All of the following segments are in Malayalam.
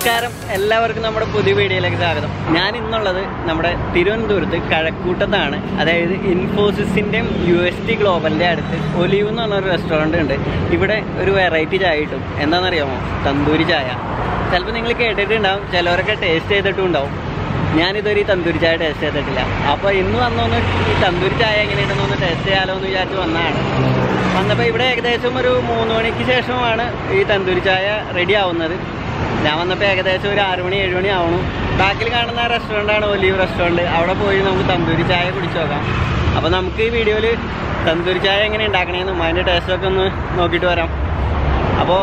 നമസ്കാരം, എല്ലാവർക്കും നമ്മുടെ പുതിയ വീഡിയോയിലേക്ക് സ്വാഗതം. ഞാൻ ഇന്നുള്ളത് നമ്മുടെ തിരുവനന്തപുരത്ത് കഴക്കൂട്ടത്താണ്. അതായത് ഇൻഫോസിസിൻ്റെയും UST ഗ്ലോബലിൻ്റെ അടുത്ത് ഒലിവ് എന്ന് പറഞ്ഞൊരു റെസ്റ്റോറൻറ്റ് ഉണ്ട്. ഇവിടെ ഒരു വെറൈറ്റി ചായ കിട്ടും. എന്താണെന്നറിയാമോ? തന്തൂരി ചായ. ചിലപ്പോൾ നിങ്ങൾ കേട്ടിട്ടുണ്ടാവും, ചിലവരൊക്കെ ടേസ്റ്റ് ചെയ്തിട്ടും ഉണ്ടാവും. ഞാനിതൊരു തന്തൂരി ചായ ടേസ്റ്റ് ചെയ്തിട്ടില്ല. അപ്പോൾ ഇന്ന് വന്നൊന്ന് ഈ തന്തൂരി ചായ എങ്ങനെയുണ്ടെന്നൊന്ന് ടേസ്റ്റ് ചെയ്യാലോ എന്ന് വിചാരിച്ച് വന്നതാണ്. വന്നപ്പോൾ ഇവിടെ ഏകദേശം ഒരു 3 മണിക്ക് ശേഷമാണ് ഈ തന്തൂരി ചായ റെഡി ആവുന്നത്. ഞാൻ വന്നപ്പോൾ ഏകദേശം ഒരു 6 മണി 7 മണി ആവണം. ബാക്കിൽ കാണുന്ന റെസ്റ്റോറൻ്റാണ് ഒലിവ് റെസ്റ്റോറൻറ്റ്. അവിടെ പോയി നമുക്ക് തന്തൂരി ചായ കുടിച്ച് നോക്കാം. അപ്പോൾ നമുക്ക് ഈ വീഡിയോയിൽ തന്തൂരി ചായ എങ്ങനെ ഉണ്ടാക്കണമെന്നും അതിൻ്റെ ടേസ്റ്റൊക്കെ ഒന്ന് നോക്കിയിട്ട് വരാം. അപ്പോൾ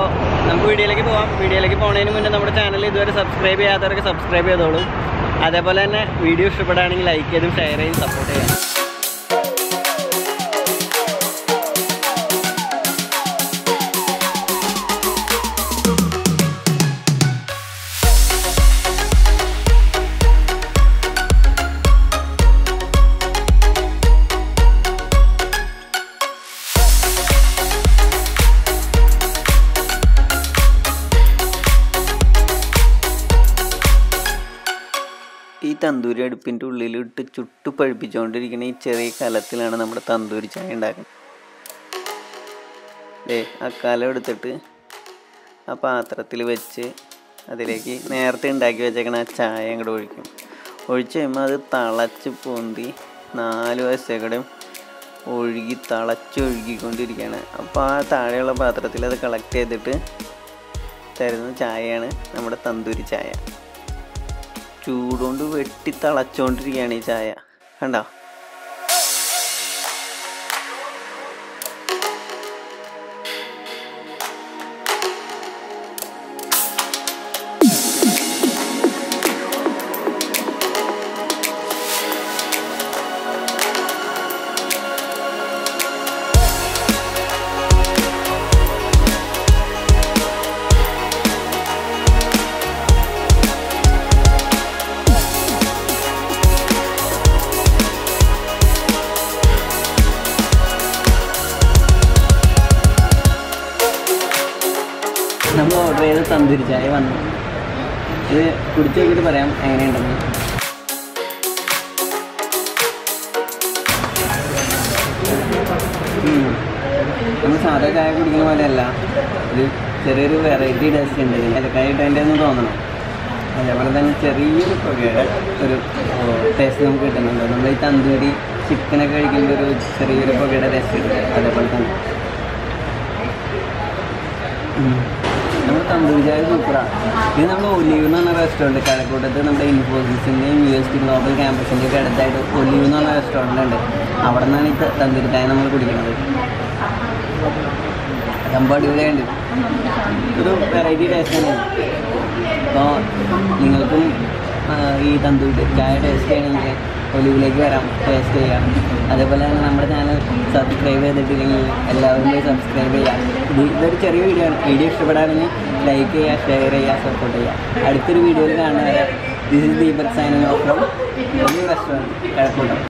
നമുക്ക് വീഡിയോയിലേക്ക് പോകാം. വീഡിയോയിലേക്ക് പോകുന്നതിന് മുന്നേ നമ്മുടെ ചാനൽ ഇതുവരെ സബ്സ്ക്രൈബ് ചെയ്യാത്തവരൊക്കെ സബ്സ്ക്രൈബ് ചെയ്തോളൂ. അതേപോലെ തന്നെ വീഡിയോ ഇഷ്ടപ്പെടുകയാണെങ്കിൽ ലൈക്ക് ചെയ്തും ഷെയർ ചെയ്തും സപ്പോർട്ട് ചെയ്യാം. ഈ തന്തൂരി അടുപ്പിൻ്റെ ഉള്ളിലിട്ട് ചുട്ടു പഴുപ്പിച്ചുകൊണ്ടിരിക്കുന്ന ഈ ചെറിയ കലത്തിലാണ് നമ്മുടെ തന്തൂരി ചായ ഉണ്ടാക്കുന്നത്. ആ കലം എടുത്തിട്ട് ആ പാത്രത്തിൽ വെച്ച് അതിലേക്ക് നേരത്തെ ഉണ്ടാക്കി വെച്ചേക്കണ ആ ചായ അങ്ങോട്ട് ഒഴിക്കും. ഒഴിച്ച് കഴിയുമ്പോൾ അത് തിളച്ച് പൊന്തി 4 വശക്കടയും ഒഴുകിക്കൊണ്ടിരിക്കുകയാണ്. അപ്പോൾ ആ താഴെയുള്ള പാത്രത്തിൽ അത് കളക്ട് ചെയ്തിട്ട് തരുന്ന ചായയാണ് നമ്മുടെ തന്തൂരി ചായ. ചൂടുകൊണ്ട് വെട്ടി തിളച്ചുകൊണ്ടിരിക്കുകയാണ് ഈ ചായ. കണ്ടോ? നമ്മൾ ഓർഡർ ചെയ്ത തന്തൂരി ചായ വന്നു. ഇത് കുടിച്ച് നോക്കിയിട്ട് പറയാം എങ്ങനെയുണ്ടെന്ന്. നമ്മൾ സാധാ ചായ കുടിക്കുന്ന പോലെയല്ല, ഇത് ചെറിയൊരു വെറൈറ്റി ടേസ്റ്റ് ഉണ്ട്. ഏലക്കായ ഇട്ടതിൻ്റെ എന്ന് തോന്നണം. അതേപോലെ തന്നെ ചെറിയൊരു പുകയുടെ ഒരു ടേസ്റ്റ് നമുക്ക് കിട്ടുന്നുണ്ട്. നമ്മൾ ഈ തന്തൂരി ചിക്കനൊക്കെ കഴിക്കുമ്പോൾ ഒരു ചെറിയൊരു പുകയുടെ ടേസ്റ്റ് കിട്ടും. അതേപോലെ തന്നെ നമ്മൾ തന്തൂരി ചായ സൂപ്പറാണ്. ഇത് നമ്മൾ ഒലിവ് എന്ന് പറഞ്ഞ റെസ്റ്റോറൻറ്റ് കഴക്കൂട്ടത്ത് നമ്മുടെ ഇൻഫോസിസിൻ്റെയും UST ഗ്ലോബൽ ക്യാമ്പസിൻ്റെയും ഒക്കെ അടുത്തായിട്ട് ഒലിവ് എന്ന് പറഞ്ഞ റെസ്റ്റോറൻറ്റ് ഉണ്ട്. അവിടെ നിന്നാണ് ഈ തന്തൂരി ചായ നമ്മൾ കുടിക്കുന്നത്. സംഭവം അടിപൊളിയുണ്ട്. ഒരു വെറൈറ്റി ടേസ്റ്റ് തന്നെയാണ്. അപ്പോൾ നിങ്ങൾക്കും ഈ തന്തൂരി ചായ ടേസ്റ്റ് ചെയ്യണമെങ്കിൽ ഒലിവിലേക്ക് വരാം, ടേസ്റ്റ് ചെയ്യാം. അതേപോലെ തന്നെ നമ്മുടെ ചാനൽ സബ്സ്ക്രൈബ് ചെയ്തിട്ടില്ലെങ്കിൽ എല്ലാവരും പോയി സബ്സ്ക്രൈബ് ചെയ്യാം. ഇതൊരു ചെറിയ വീഡിയോ ആണ്. വീഡിയോ ഇഷ്ടപ്പെടാണെങ്കിൽ ലൈക്ക് ചെയ്യുക, ഷെയർ ചെയ്യുക, സപ്പോർട്ട് ചെയ്യുക. അടുത്തൊരു വീഡിയോയിൽ കാണുന്നവരെ this is Deepak signing off from Olive restaurant Kazhakkoottam.